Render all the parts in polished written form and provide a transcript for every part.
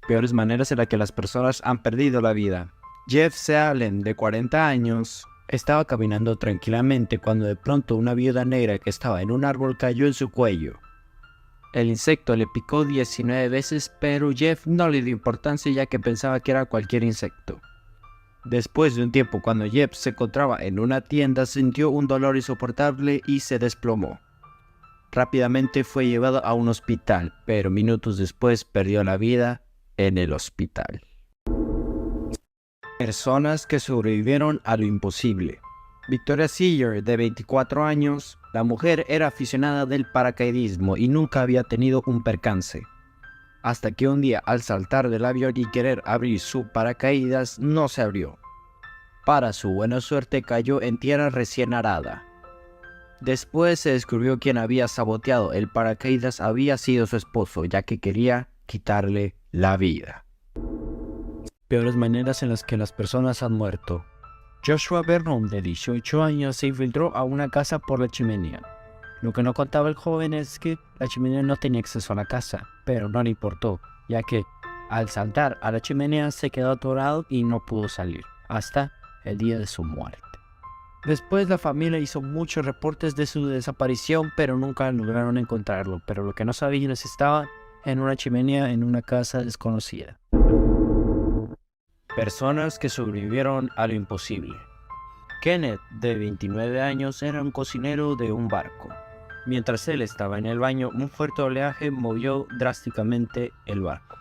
Peores maneras en las que las personas han perdido la vida. Jeff Sealen, de 40 años, estaba caminando tranquilamente cuando de pronto una viuda negra que estaba en un árbol cayó en su cuello. El insecto le picó 19 veces, pero Jeff no le dio importancia ya que pensaba que era cualquier insecto. Después de un tiempo, cuando Jeff se encontraba en una tienda, sintió un dolor insoportable y se desplomó. Rápidamente fue llevado a un hospital, pero minutos después perdió la vida en el hospital. Personas que sobrevivieron a lo imposible. Victoria Seeger, de 24 años, la mujer era aficionada del paracaidismo y nunca había tenido un percance. Hasta que un día, al saltar del avión y querer abrir su paracaídas, no se abrió. Para su buena suerte, cayó en tierra recién arada. Después se descubrió quien había saboteado el paracaídas había sido su esposo, ya que quería quitarle la vida. Peores maneras en las que las personas han muerto. Joshua Vernon, de 18 años, se infiltró a una casa por la chimenea. Lo que no contaba el joven es que la chimenea no tenía acceso a la casa, pero no le importó, ya que al saltar a la chimenea se quedó atorado y no pudo salir, hasta el día de su muerte. Después la familia hizo muchos reportes de su desaparición, pero nunca lograron encontrarlo, pero lo que no sabían es que estaba en una chimenea en una casa desconocida. Personas que sobrevivieron a lo imposible. Kenneth, de 29 años, era un cocinero de un barco. Mientras él estaba en el baño, un fuerte oleaje movió drásticamente el barco.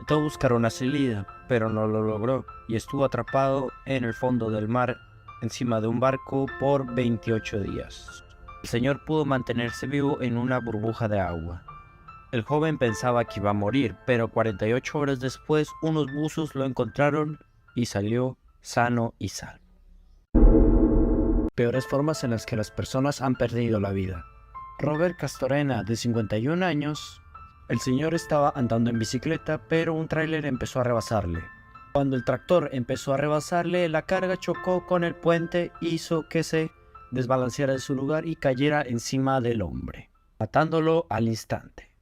Intentó buscar una salida, pero no lo logró y estuvo atrapado en el fondo del mar encima de un barco por 28 días. El señor pudo mantenerse vivo en una burbuja de agua. El joven pensaba que iba a morir, pero 48 horas después unos buzos lo encontraron y salió sano y salvo. Peores formas en las que las personas han perdido la vida. Robert Castorena, de 51 años, el señor estaba andando en bicicleta, pero un tráiler empezó a rebasarle. Cuando el tractor empezó a rebasarle, la carga chocó con el puente e hizo que se desbalanceara de su lugar y cayera encima del hombre, matándolo al instante.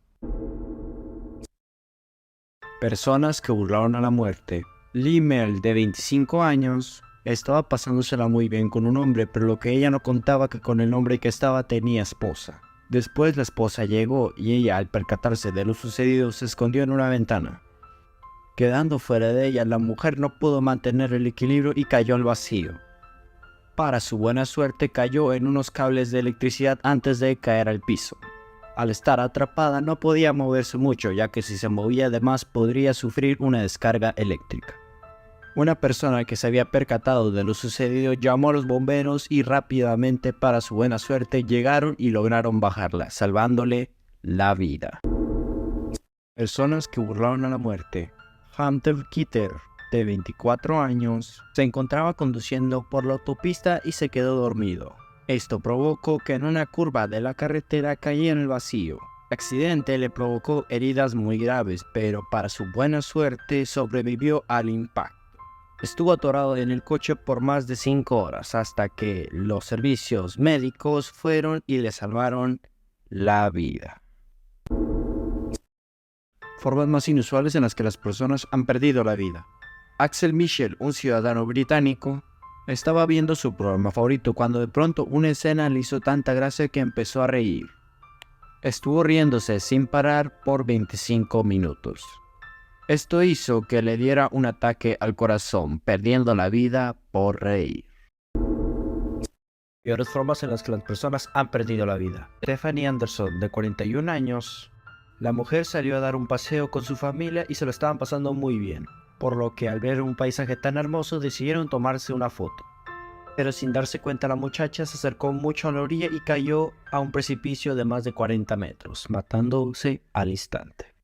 Personas que burlaron a la muerte. Lee Mel, de 25 años, estaba pasándosela muy bien con un hombre, pero lo que ella no contaba que con el hombre que estaba tenía esposa. Después la esposa llegó y ella, al percatarse de lo sucedido, se escondió en una ventana. Quedando fuera de ella, la mujer no pudo mantener el equilibrio y cayó al vacío. Para su buena suerte, cayó en unos cables de electricidad antes de caer al piso. Al estar atrapada, no podía moverse mucho, ya que si se movía de más podría sufrir una descarga eléctrica. Una persona que se había percatado de lo sucedido llamó a los bomberos y rápidamente, para su buena suerte, llegaron y lograron bajarla, salvándole la vida. Personas que burlaron a la muerte. Hunter Kitter, de 24 años, se encontraba conduciendo por la autopista y se quedó dormido. Esto provocó que en una curva de la carretera cayera en el vacío. El accidente le provocó heridas muy graves, pero para su buena suerte sobrevivió al impacto. Estuvo atorado en el coche por más de 5 horas hasta que los servicios médicos fueron y le salvaron la vida. Formas más inusuales en las que las personas han perdido la vida. Axel Mitchell, un ciudadano británico, estaba viendo su programa favorito cuando de pronto una escena le hizo tanta gracia que empezó a reír. Estuvo riéndose sin parar por 25 minutos. Esto hizo que le diera un ataque al corazón, perdiendo la vida por reír. Peores formas en las que las personas han perdido la vida. Stephanie Anderson, de 41 años, la mujer salió a dar un paseo con su familia y se lo estaban pasando muy bien, por lo que al ver un paisaje tan hermoso decidieron tomarse una foto. Pero sin darse cuenta, la muchacha se acercó mucho a la orilla y cayó a un precipicio de más de 40 metros, matándose al instante.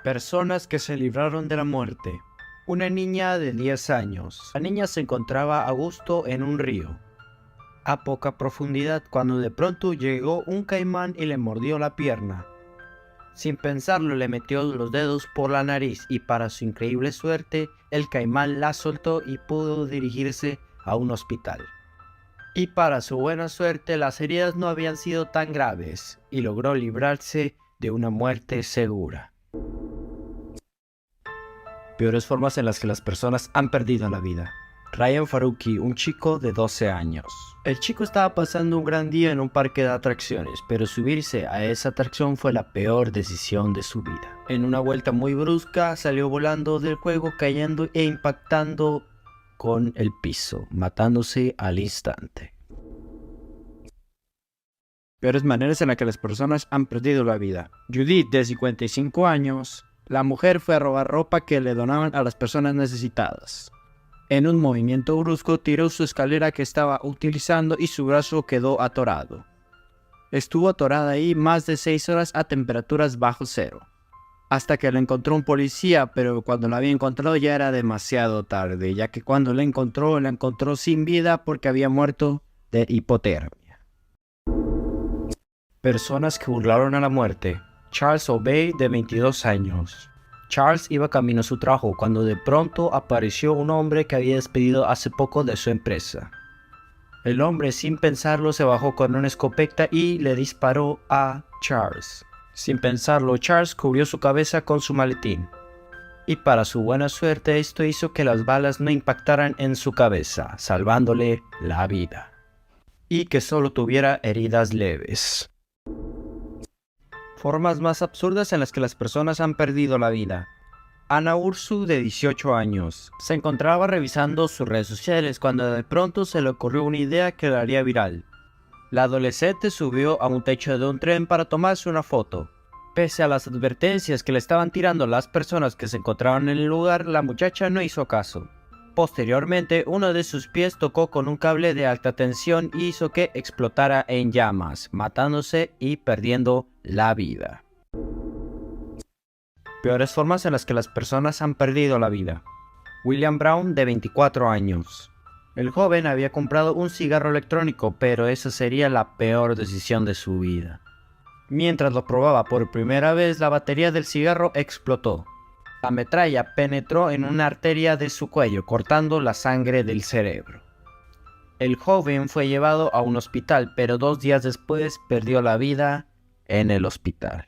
Personas que se libraron de la muerte. Una niña de 10 años. La niña se encontraba a gusto en un río, a poca profundidad, cuando de pronto llegó un caimán y le mordió la pierna. Sin pensarlo, le metió los dedos por la nariz y, para su increíble suerte, el caimán la soltó y pudo dirigirse a un hospital. Y para su buena suerte, las heridas no habían sido tan graves y logró librarse de una muerte segura. Peores formas en las que las personas han perdido la vida. Ryan Faruqi, un chico de 12 años. El chico estaba pasando un gran día en un parque de atracciones, pero subirse a esa atracción fue la peor decisión de su vida. En una vuelta muy brusca, salió volando del juego, cayendo e impactando con el piso, matándose al instante. Peores maneras en las que las personas han perdido la vida. Judith, de 55 años, la mujer fue a robar ropa que le donaban a las personas necesitadas. En un movimiento brusco tiró su escalera que estaba utilizando y su brazo quedó atorado. Estuvo atorada ahí más de 6 horas a temperaturas bajo cero, hasta que la encontró un policía, pero cuando la había encontrado ya era demasiado tarde, ya que cuando la encontró sin vida porque había muerto de hipotermia. Personas que burlaron a la muerte. Charles Obey, de 22 años. Charles iba camino a su trabajo cuando de pronto apareció un hombre que había despedido hace poco de su empresa. El hombre, sin pensarlo, se bajó con una escopeta y le disparó a Charles. Sin pensarlo, Charles cubrió su cabeza con su maletín. Y para su buena suerte, esto hizo que las balas no impactaran en su cabeza, salvándole la vida. Y que solo tuviera heridas leves. Formas más absurdas en las que las personas han perdido la vida. Ana Ursu, de 18 años, se encontraba revisando sus redes sociales cuando de pronto se le ocurrió una idea que la haría viral. La adolescente subió a un techo de un tren para tomarse una foto. Pese a las advertencias que le estaban tirando las personas que se encontraban en el lugar, la muchacha no hizo caso. Posteriormente, uno de sus pies tocó con un cable de alta tensión y hizo que explotara en llamas, matándose y perdiendo la vida. Peores formas en las que las personas han perdido la vida. William Brown, de 24 años. El joven había comprado un cigarro electrónico, pero esa sería la peor decisión de su vida. Mientras lo probaba por primera vez, la batería del cigarro explotó. La metralla penetró en una arteria de su cuello, cortando la sangre del cerebro. El joven fue llevado a un hospital, pero 2 días después perdió la vida en el hospital.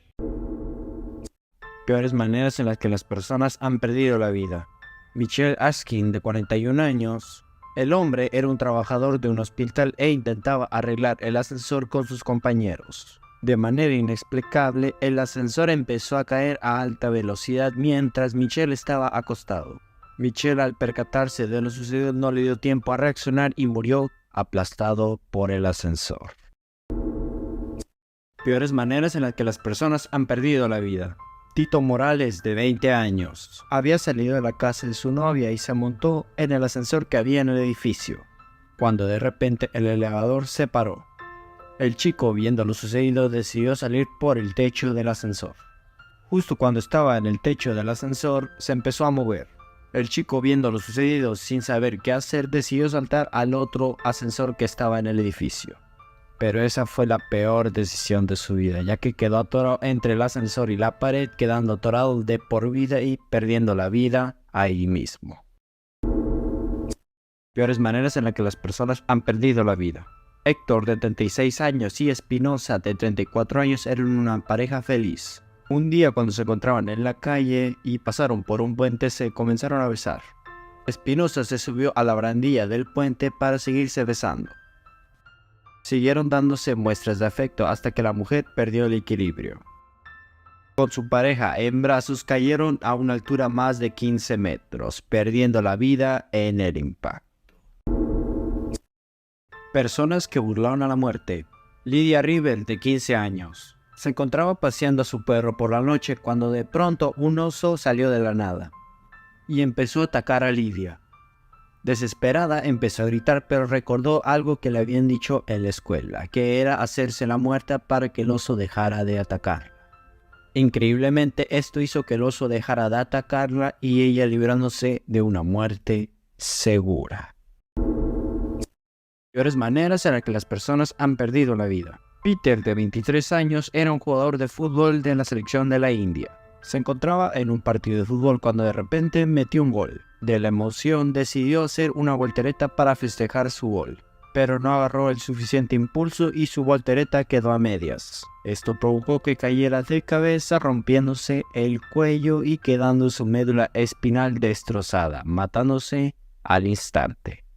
Peores maneras en las que las personas han perdido la vida. Michelle Askin, de 41 años. El hombre era un trabajador de un hospital e intentaba arreglar el ascensor con sus compañeros. De manera inexplicable, el ascensor empezó a caer a alta velocidad mientras Michelle estaba acostado. Michelle, al percatarse de lo sucedido, no le dio tiempo a reaccionar y murió aplastado por el ascensor. Peores maneras en las que las personas han perdido la vida. Tito Morales, de 20 años, había salido de la casa de su novia y se montó en el ascensor que había en el edificio, cuando de repente el elevador se paró. El chico, viendo lo sucedido, decidió salir por el techo del ascensor. Justo cuando estaba en el techo del ascensor, se empezó a mover. El chico, viendo lo sucedido sin saber qué hacer, decidió saltar al otro ascensor que estaba en el edificio. Pero esa fue la peor decisión de su vida, ya que quedó atorado entre el ascensor y la pared, quedando atorado de por vida y perdiendo la vida ahí mismo. Peores maneras en las que las personas han perdido la vida. Héctor, de 36 años, y Espinosa, de 34 años, eran una pareja feliz. Un día, cuando se encontraban en la calle y pasaron por un puente, se comenzaron a besar. Espinosa se subió a la barandilla del puente para seguirse besando. Siguieron dándose muestras de afecto hasta que la mujer perdió el equilibrio. Con su pareja en brazos, cayeron a una altura más de 15 metros, perdiendo la vida en el impacto. Personas que burlaron a la muerte. Lydia Rivel, de 15 años. Se encontraba paseando a su perro por la noche cuando de pronto un oso salió de la nada y empezó a atacar a Lydia. Desesperada empezó a gritar, pero recordó algo que le habían dicho en la escuela, que era hacerse la muerta para que el oso dejara de atacarla. Increíblemente, esto hizo que el oso dejara de atacarla y ella librándose de una muerte segura. Peores maneras en las que las personas han perdido la vida. Peter, de 23 años, era un jugador de fútbol de la selección de la India. Se encontraba en un partido de fútbol cuando de repente metió un gol. De la emoción decidió hacer una voltereta para festejar su gol, pero no agarró el suficiente impulso y su voltereta quedó a medias. Esto provocó que cayera de cabeza, rompiéndose el cuello y quedando su médula espinal destrozada, matándose al instante.